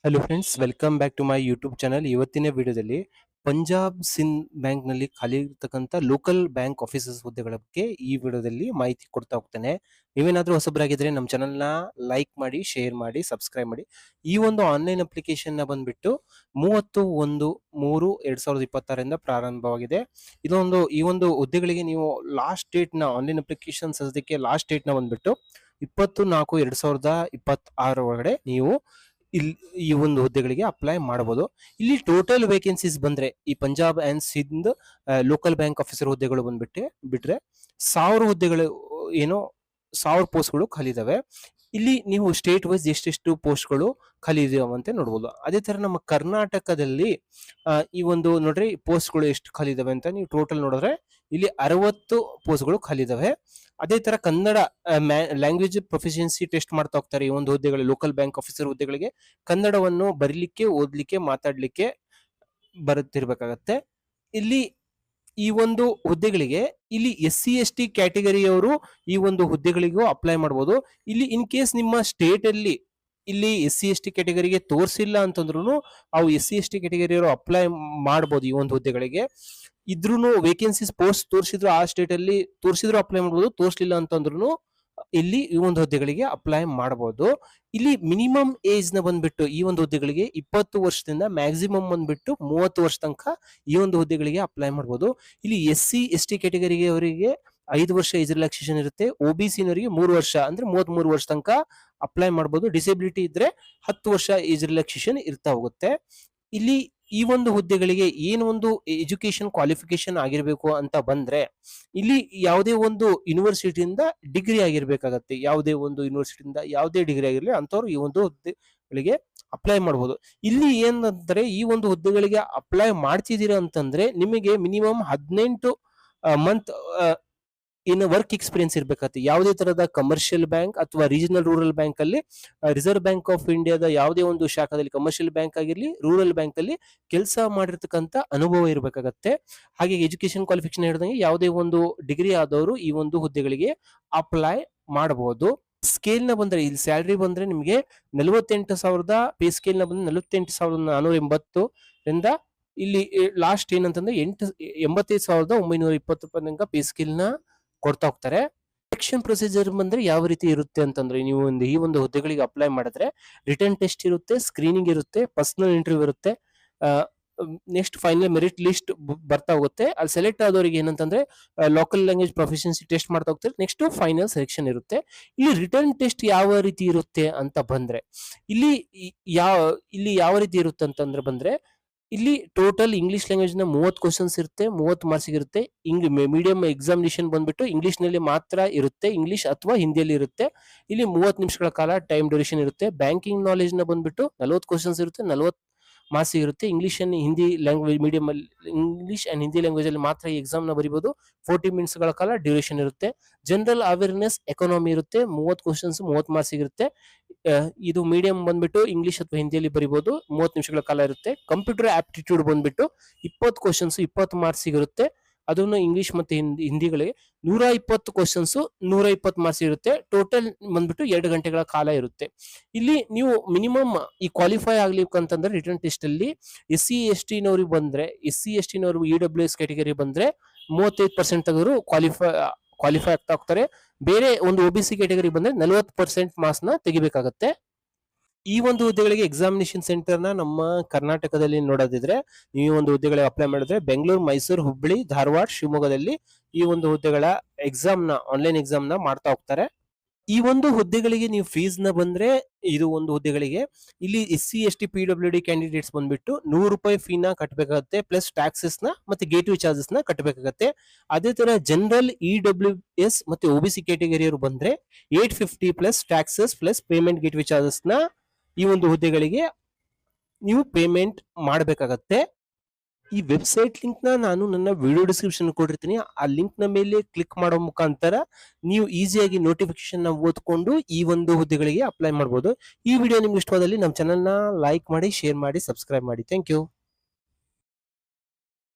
Hello friends, welcome back to my YouTube channel. ಇವತ್ತಿನ ವಿಡಿಯೋದಲ್ಲಿ Punjab Sindh bank ನಲ್ಲಿ ಖಾಲಿ ಇರತಕ್ಕಂತ ಲೋಕಲ್ ಬ್ಯಾಂಕ್ ಆಫೀಸರ್ಸ್ ಹುದ್ದೆಗಳ ಬಗ್ಗೆ ಈ ವಿಡಿಯೋದಲ್ಲಿ ಮಾಹಿತಿ ಕೊಡ್ತಾ ಹೋಗ್ತೇನೆ. ನೀವೇನಾದ್ರೂ ಹೊಸಬರಾಗಿದ್ರೆ ನಮ್ಮ ಚಾನಲ್ ನ ಲೈಕ್ ಮಾಡಿ, ಶೇರ್ ಮಾಡಿ, ಸಬ್ಸ್ಕ್ರೈಬ್ ಮಾಡಿ. ಈ ಒಂದು ಆನ್ಲೈನ್ ಅಪ್ಲಿಕೇಶನ್ ನ ಬಂದ್ಬಿಟ್ಟು 31/3/2026 ಪ್ರಾರಂಭವಾಗಿದೆ. ಈ ಒಂದು ಹುದ್ದೆಗಳಿಗೆ ನೀವು ಲಾಸ್ಟ್ ಡೇಟ್ ನ ಆನ್ಲೈನ್ ಅಪ್ಲಿಕೇಶನ್ ಸದ್ಯಕ್ಕೆ ಲಾಸ್ಟ್ ಡೇಟ್ ನ ಬಂದ್ಬಿಟ್ಟು 20/4/2026 ಒಳಗಡೆ ನೀವು ಈ ಒಂದು ಹುದ್ದೆಗಳಿಗೆ ಅಪ್ಲೈ ಮಾಡಬಹುದು. ಇಲ್ಲಿ ಟೋಟಲ್ ವೇಕೆನ್ಸೀಸ್ ಬಂದ್ರೆ ಈ Punjab and Sindh local bank officer ಹುದ್ದೆಗಳು ಬಿಟ್ರೆ 1000 ಹುದ್ದೆಗಳು ಏನೋ 1000 ಪೋಸ್ಟ್ಗಳು ಖಾಲಿ ಇದಾವೆ. ಇಲ್ಲಿ ನೀವು ಸ್ಟೇಟ್ ವೈಸ್ ಎಷ್ಟೆಷ್ಟು ಪೋಸ್ಟ್ಗಳು ಖಾಲಿ ಇದಾವೆ ಅಂತ ನೋಡ್ಬೋದು. ಅದೇ ತರ ನಮ್ಮ ಕರ್ನಾಟಕದಲ್ಲಿ ಈ ಒಂದು ನೋಡ್ರಿ ಪೋಸ್ಟ್ಗಳು ಎಷ್ಟು ಖಾಲಿ ಇದಾವೆ ಅಂತ ನೀವು ಟೋಟಲ್ ನೋಡಿದ್ರೆ ಇಲ್ಲಿ 60 ಪೋಸ್ಟ್ಗಳು ಖಾಲಿ ಇದಾವೆ. ಅದೇ ತರ ಕನ್ನಡ ಲ್ಯಾಂಗ್ವೇಜ್ ಪ್ರೊಫಿಷಿಯನ್ಸಿ ಟೆಸ್ಟ್ ಮಾಡ್ತಾ ಹೋಗ್ತಾರೆ ಈ ಒಂದು ಹುದ್ದೆಗಳು ಲೋಕಲ್ ಬ್ಯಾಂಕ್ ಆಫೀಸರ್ ಹುದ್ದೆಗಳಿಗೆ. ಕನ್ನಡವನ್ನು ಬರೀಲಿಕ್ಕೆ, ಓದ್ಲಿಕ್ಕೆ, ಮಾತಾಡ್ಲಿಕ್ಕೆ ಬರುತ್ತಿರ್ಬೇಕಾಗತ್ತೆ. ಇಲ್ಲಿ ಈ ಒಂದು ಹುದ್ದೆಗಳಿಗೆ ಇಲ್ಲಿ SC/ST ಕ್ಯಾಟಗರಿಯವರು ಈ ಒಂದು ಹುದ್ದೆಗಳಿಗೂ ಅಪ್ಲೈ ಮಾಡಬಹುದು. ಇಲ್ಲಿ ಇನ್ ಕೇಸ್ ನಿಮ್ಮ ಸ್ಟೇಟ್ ಅಲ್ಲಿ ಇಲ್ಲಿ SC/ST ಕ್ಯಾಟಗರಿಗೆ ತೋರಿಸಿಲ್ಲ ಅಂತಂದ್ರು ಅವು SC/ST ಕ್ಯಾಟಗರಿಯವರು ಅಪ್ಲೈ ಮಾಡಬಹುದು ಈ ಒಂದು ಹುದ್ದೆಗಳಿಗೆ. ಇದ್ರೂ ವೇಕೆನ್ಸೀಸ್ ಪೋಸ್ಟ್ ತೋರಿಸಿದ್ರು ಆ ಸ್ಟೇಟ್ ಅಲ್ಲಿ ತೋರಿಸಿದ್ರು ಅಪ್ಲೈ ಮಾಡಬಹುದು, ತೋರಿಸಲಿಲ್ಲ ಅಂತಂದ್ರು ಇಲ್ಲಿ ಈ ಒಂದು ಹುದ್ದೆಗಳಿಗೆ ಅಪ್ಲೈ ಮಾಡಬಹುದು. ಇಲ್ಲಿ ಮಿನಿಮಮ್ ಏಜ್ ನ ಬಂದ್ಬಿಟ್ಟು ಈ ಒಂದು ಹುದ್ದೆಗಳಿಗೆ 20 ವರ್ಷದಿಂದ ಮ್ಯಾಕ್ಸಿಮಮ್ ಬಂದ್ಬಿಟ್ಟು 30 ವರ್ಷ ತನಕ ಈ ಒಂದು ಹುದ್ದೆಗಳಿಗೆ ಅಪ್ಲೈ ಮಾಡಬಹುದು. ಇಲ್ಲಿ SC/ST ಕ್ಯಾಟಗರಿಗೆ ಅವರಿಗೆ 5 ವರ್ಷ ಏಜ್ ರಿಲ್ಯಾಕ್ಸೇಷನ್ ಇರುತ್ತೆ. OBC ನವರಿಗೆ 3 ವರ್ಷ ಅಂದ್ರೆ 33 ವರ್ಷ ತನಕ ಅಪ್ಲೈ ಮಾಡಬಹುದು. ಡಿಸೆಬಿಲಿಟಿ ಇದ್ರೆ 10 ವರ್ಷ ಏಜ್ ರಿಲ್ಯಾಕ್ಸೇಷನ್ ಇರ್ತಾ ಹೋಗುತ್ತೆ. ಇಲ್ಲಿ ಈ ಒಂದು ಹುದ್ದೆಗಳಿಗೆ ಏನು ಒಂದು ಎಜುಕೇಶನ್ ಕ್ವಾಲಿಫಿಕೇಶನ್ ಆಗಿರ್ಬೇಕು ಅಂತ ಬಂದ್ರೆ ಇಲ್ಲಿ ಯಾವುದೇ ಒಂದು ಯೂನಿವರ್ಸಿಟಿಯಿಂದ ಡಿಗ್ರಿ ಆಗಿರ್ಬೇಕಾಗತ್ತೆ. ಯಾವುದೇ ಒಂದು ಯೂನಿವರ್ಸಿಟಿಯಿಂದ ಯಾವುದೇ ಡಿಗ್ರಿ ಆಗಿರ್ಲಿ ಅಂತವ್ರು ಈ ಒಂದು ಹುದ್ದೆಗಳಿಗೆ ಅಪ್ಲೈ ಮಾಡಬಹುದು. ಇಲ್ಲಿ ಏನಂದ್ರೆ ಈ ಒಂದು ಹುದ್ದೆಗಳಿಗೆ ಅಪ್ಲೈ ಮಾಡ್ತಿದ್ದೀರಾ ಅಂತಂದ್ರೆ ನಿಮಗೆ ಮಿನಿಮಮ್ 18 ಮಂತ್ ಇನ್ನು ವರ್ಕ್ ಎಕ್ಸ್ಪೀರಿಯನ್ಸ್ ಇರ್ಬೇಕಾಗುತ್ತೆ. ಯಾವುದೇ ತರಹದ ಕಮರ್ಷಿಯಲ್ ಬ್ಯಾಂಕ್ ಅಥವಾ ರೀಜನಲ್ ರೂರಲ್ ಬ್ಯಾಂಕ್ ಅಲ್ಲಿ, ರಿಸರ್ವ್ ಬ್ಯಾಂಕ್ ಆಫ್ ಇಂಡಿಯಾದ ಯಾವುದೇ ಒಂದು ಶಾಖದಲ್ಲಿ ಕಮರ್ಷಿಯಲ್ ಬ್ಯಾಂಕ್ ಆಗಿರ್ಲಿ, ರೂರಲ್ ಬ್ಯಾಂಕ್ ಅಲ್ಲಿ ಕೆಲಸ ಮಾಡಿರ್ತಕ್ಕಂಥ ಅನುಭವ ಇರಬೇಕಾಗತ್ತೆ. ಹಾಗೆ ಎಜುಕೇಶನ್ ಕ್ವಾಲಿಫಿಕೇಶನ್ ಹೇಳಿದಂಗೆ ಯಾವುದೇ ಒಂದು ಡಿಗ್ರಿ ಆದವರು ಈ ಒಂದು ಹುದ್ದೆಗಳಿಗೆ ಅಪ್ಲೈ ಮಾಡಬಹುದು. ಸ್ಕೇಲ್ ನ ಬಂದ್ರೆ ಇಲ್ಲಿ ಸ್ಯಾಲರಿ ಬಂದ್ರೆ ನಿಮಗೆ 48,000 ಪೇ ಸ್ಕೇಲ್ ನ ಬಂದ್ರೆ 48,480 ರಿಂದ ಇಲ್ಲಿ ಲಾಸ್ಟ್ ಏನಂತಂದ್ರೆ 85,920 ರೂಪಾಯಿ ತನಕ ಪೇ ಸ್ಕೇಲ್ ನ ಕೊಡ್ತಾ ಹೋಗ್ತಾರೆ. ಸೆಲೆಕ್ಷನ್ ಪ್ರೊಸೀಜರ್ ಬಂದ್ರೆ ಯಾವ ರೀತಿ ಇರುತ್ತೆ ಅಂತಂದ್ರೆ ನೀವು ಈ ಒಂದು ಹುದ್ದೆಗಳಿಗೆ ಅಪ್ಲೈ ಮಾಡಿದ್ರೆ ರಿಟರ್ನ್ ಟೆಸ್ಟ್ ಇರುತ್ತೆ, ಸ್ಕ್ರೀನಿಂಗ್ ಇರುತ್ತೆ, ಪರ್ಸನಲ್ ಇಂಟರ್ವ್ಯೂ ಇರುತ್ತೆ. ನೆಕ್ಸ್ಟ್ ಫೈನಲ್ ಮೆರಿಟ್ ಲಿಸ್ಟ್ ಬರ್ತಾ ಹೋಗುತ್ತೆ. ಅಲ್ಲಿ ಸೆಲೆಕ್ಟ್ ಆದವರಿಗೆ ಏನಂತಂದ್ರೆ ಲೋಕಲ್ ಲ್ಯಾಂಗ್ವೇಜ್ ಪ್ರೊಫಿಷಿಯನ್ಸಿ ಟೆಸ್ಟ್ ಮಾಡ್ತಾ ಹೋಗ್ತಾರೆ. ನೆಕ್ಸ್ಟ್ ಫೈನಲ್ ಸೆಲೆಕ್ಷನ್ ಇರುತ್ತೆ. ಇಲ್ಲಿ ರಿಟರ್ನ್ ಟೆಸ್ಟ್ ಯಾವ ರೀತಿ ಇರುತ್ತೆ ಅಂತ ಬಂದ್ರೆ ಇಲ್ಲಿ ಯಾವ ರೀತಿ ಇರುತ್ತೆ ಅಂತಂದ್ರೆ ಬಂದ್ರೆ ಇಲ್ಲಿ ಟೋಟಲ್ ಇಂಗ್ಲಿಷ್ ಲ್ಯಾಂಗ್ವೇಜ್ ನ 30 ಕ್ವಶನ್ಸ್ ಇರುತ್ತೆ, 30 ಮಾರ್ಕ್ಸ್ ಇರುತ್ತೆ. ಮೀಡಿಯಂ ಎಕ್ಸಾಮಿನೇಷನ್ ಬಂದ್ಬಿಟ್ಟು ಇಂಗ್ಲಿಷ್ ನಲ್ಲಿ ಮಾತ್ರ ಇರುತ್ತೆ, ಇಂಗ್ಲಿಷ್ ಅಥವಾ ಹಿಂದಿಯಲ್ಲಿ ಇರುತ್ತೆ. ಇಲ್ಲಿ 30 ನಿಮಿಷಗಳ ಕಾಲ ಟೈಮ್ ಡ್ಯೂರೇಷನ್ ಇರುತ್ತೆ. ಬ್ಯಾಂಕಿಂಗ್ ನಾಲೆಜ್ ನ ಬಂದ್ಬಿಟ್ಟು 40 ಕ್ವಶನ್ಸ್ ಇರುತ್ತೆ, 40 ಮಾರ್ಕ್ಸ್ ಇರುತ್ತೆ. English and Hindi language medium ಅಲ್ಲಿ ಇಂಗ್ಲಿಷ್ ಅಂಡ್ ಹಿಂದಿ ಲ್ಯಾಂಗ್ವೇಜ್ ಅಲ್ಲಿ ಮಾತ್ರ ಈ ಎಕ್ಸಾಮ್ ನ ಬರೀಬಹುದು. 40 ಮಿನಿಟ್ಸ್ ಗಳ ಕಾಲ ಡ್ಯೂರೇಷನ್ ಇರುತ್ತೆ. ಜನರಲ್ ಅವೇರ್ನೆಸ್ ಎಕಾನಮಿ ಇರುತ್ತೆ, 30 ಕ್ವಶನ್ಸ್ 30 ಮಾರ್ಕ್ಸ್ ಇರುತ್ತೆ. ಇದು ಮೀಡಿಯಂ ಬಂದ್ಬಿಟ್ಟು ಇಂಗ್ಲಿಷ್ ಅಥವಾ ಹಿಂದಿಯಲ್ಲಿ ಬರೀಬಹುದು, 30 ನಿಮಿಷಗಳ ಕಾಲ ಇರುತ್ತೆ. ಕಂಪ್ಯೂಟರ್ ಆಪ್ಟಿಟ್ಯೂಡ್ ಬಂದ್ಬಿಟ್ಟು 20 ಕ್ವಶನ್ಸ್ 20 ಮಾರ್ಕ್ಸ್ ಇರುತ್ತೆ. ಅದನ್ನು ಇಂಗ್ಲಿಷ್ ಮತ್ತೆ ಹಿಂದಿಗಳಿಗೆ 120 ಕ್ವಶನ್ಸ್ 120 ಮಾರ್ಕ್ಸ್ ಇರುತ್ತೆ. ಟೋಟಲ್ ಬಂದ್ಬಿಟ್ಟು 2 ಗಂಟೆಗಳ ಕಾಲ ಇರುತ್ತೆ. ಇಲ್ಲಿ ನೀವು ಮಿನಿಮಮ್ ಈ ಕ್ವಾಲಿಫೈ ಆಗ್ಲಿಕ್ಕಂತಂದ್ರೆ ರಿಟರ್ನ್ ಟೆಸ್ಟ್ ಅಲ್ಲಿ SC/ST ನವರಿಗೆ ಬಂದ್ರೆ SC/ST ನವರು EWS ಕ್ಯಾಟಗರಿ ಬಂದ್ರೆ 35% ತೆಗೆದ್ರು ಕ್ವಾಲಿಫೈ ಆಗ್ತಾ ಹೋಗ್ತಾರೆ. ಬೇರೆ ಒಂದು OBC ಕ್ಯಾಟಗರಿ ಬಂದ್ರೆ 40% ಮಾರ್ಕ್ಸ್ ನ ತೆಗಿಬೇಕಾಗತ್ತೆ. ಈ ಒಂದು ಹುದ್ದೆಗಳಿಗೆ ಎಕ್ಸಾಮಿನೇಷನ್ ಸೆಂಟರ್ ನ ನಮ್ಮ ಕರ್ನಾಟಕದಲ್ಲಿ ನೋಡೋದಿದ್ರೆ ಈ ಒಂದು ಹುದ್ದೆಗಳಿಗೆ ಅಪ್ಲೈ ಮಾಡಿದ್ರೆ ಬೆಂಗಳೂರು, ಮೈಸೂರು, ಹುಬ್ಬಳ್ಳಿ, ಧಾರವಾಡ, ಶಿವಮೊಗ್ಗದಲ್ಲಿ ಈ ಒಂದು ಹುದ್ದೆಗಳ ಆನ್ಲೈನ್ ಎಕ್ಸಾಮ್ ನ ಮಾಡ್ತಾ ಹೋಗ್ತಾರೆ. ಈ ಒಂದು ಹುದ್ದೆಗಳಿಗೆ ನೀವು ಫೀಸ್ ನ ಬಂದ್ರೆ ಇದು ಒಂದು ಹುದ್ದೆಗಳಿಗೆ ಇಲ್ಲಿ SC/ST PWD ಕ್ಯಾಂಡಿಡೇಟ್ಸ್ ಬಂದ್ಬಿಟ್ಟು 100 ರೂಪಾಯಿ ಫೀ ನ ಕಟ್ಟಬೇಕಾಗುತ್ತೆ, ಪ್ಲಸ್ ಟ್ಯಾಕ್ಸಸ್ ನ ಮತ್ತೆ ಗೇಟ್ವೇ ಚಾರ್ಜಸ್ ನ ಕಟ್ಟಬೇಕಾಗುತ್ತೆ. ಅದೇ ತರ ಜನರಲ್ EWS ಮತ್ತೆ OBC ಕ್ಯಾಟಗರಿಯವರು ಬಂದ್ರೆ 850 plus taxes plus payment gateway charges ನ ಈ ಒಂದು ಹುದ್ದೆಗಳಿಗೆ ನೀವು ಪೇಮೆಂಟ್ ಮಾಡಬೇಕಾಗತ್ತೆ. ಈ ವೆಬ್ಸೈಟ್ ಲಿಂಕ್ ನ ನಾನು ನನ್ನ ವಿಡಿಯೋ ಡಿಸ್ಕ್ರಿಪ್ಷನ್ ಕೊಟ್ಟಿರ್ತೀನಿ. ಆ ಲಿಂಕ್ ನ ಮೇಲೆ ಕ್ಲಿಕ್ ಮಾಡೋ ಮುಖಾಂತರ ನೀವು ಈಸಿಯಾಗಿ ನೋಟಿಫಿಕೇಶನ್ ನ ಓದ್ಕೊಂಡು ಈ ಒಂದು ಹುದ್ದೆಗಳಿಗೆ ಅಪ್ಲೈ ಮಾಡಬಹುದು. ಈ ವಿಡಿಯೋ ನಿಮ್ಗೆ ಇಷ್ಟವಾದಲ್ಲಿ ನಮ್ಮ ಚಾನೆಲ್ ನ ಲೈಕ್ ಮಾಡಿ, ಶೇರ್ ಮಾಡಿ, ಸಬ್ಸ್ಕ್ರೈಬ್ ಮಾಡಿ. Thank you.